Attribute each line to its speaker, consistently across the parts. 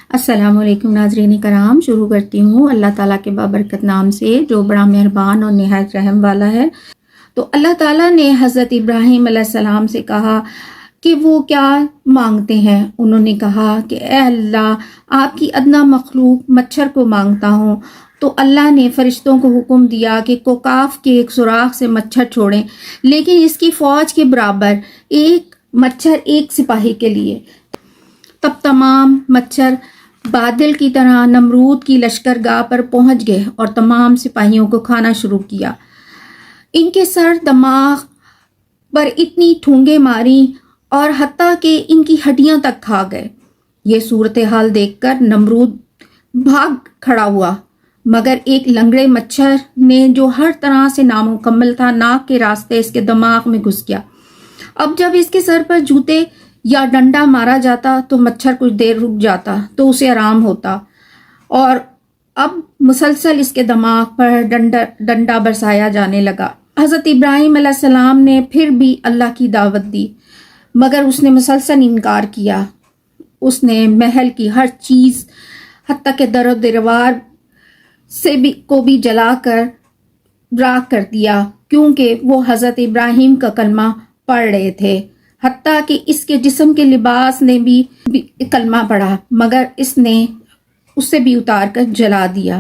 Speaker 1: السلام علیکم ناظرین کرام، شروع کرتی ہوں اللہ تعالیٰ کے بابرکت نام سے جو بڑا مہربان اور نہایت رحم والا ہے۔ تو اللہ تعالیٰ نے حضرت ابراہیم علیہ السلام سے کہا کہ وہ کیا مانگتے ہیں۔ انہوں نے کہا کہ اے اللہ، آپ کی ادنا مخلوق مچھر کو مانگتا ہوں۔ تو اللہ نے فرشتوں کو حکم دیا کہ کوکاف کے ایک سوراخ سے مچھر چھوڑیں، لیکن اس کی فوج کے برابر ایک مچھر ایک سپاہی کے لیے۔ تب تمام مچھر بادل کی طرح نمرود کی لشکرگاہ پر پہنچ گئے اور تمام سپاہیوں کو کھانا شروع کیا۔ ان کے سر دماغ پر اتنی ٹھونگے ماری اور حتیٰ کہ ان کی ہڈیاں تک کھا گئے۔ یہ صورتحال دیکھ کر نمرود بھاگ کھڑا ہوا، مگر ایک لنگڑے مچھر نے جو ہر طرح سے نامکمل تھا، ناک کے راستے اس کے دماغ میں گھس گیا۔ اب جب اس کے سر پر جوتے یا ڈنڈا مارا جاتا تو مچھر کچھ دیر رک جاتا تو اسے آرام ہوتا، اور اب مسلسل اس کے دماغ پر ڈنڈا برسایا جانے لگا۔ حضرت ابراہیم علیہ السلام نے پھر بھی اللہ کی دعوت دی، مگر اس نے مسلسل انکار کیا۔ اس نے محل کی ہر چیز حتیٰ کہ در و دیوار سے کو بھی جلا کر راکھ کر دیا، کیونکہ وہ حضرت ابراہیم کا کلمہ پڑھ رہے تھے۔ حتیٰ کہ اس کے جسم کے لباس نے بھی کلمہ پڑھا، مگر اس نے اسے بھی اتار کر جلا دیا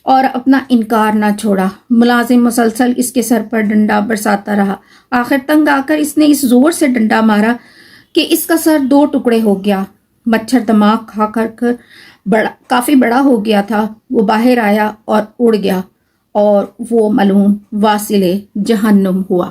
Speaker 1: اور اپنا انکار نہ چھوڑا۔ ملازم مسلسل اس کے سر پر ڈنڈا برساتا رہا۔ آخر تنگ آ کر اس نے اس زور سے ڈنڈا مارا کہ اس کا سر 2 ٹکڑے ہو گیا۔ مچھر دماغ کھا کر کافی بڑا ہو گیا تھا، وہ باہر آیا اور اڑ گیا، اور وہ ملعون واصل جہنم ہوا۔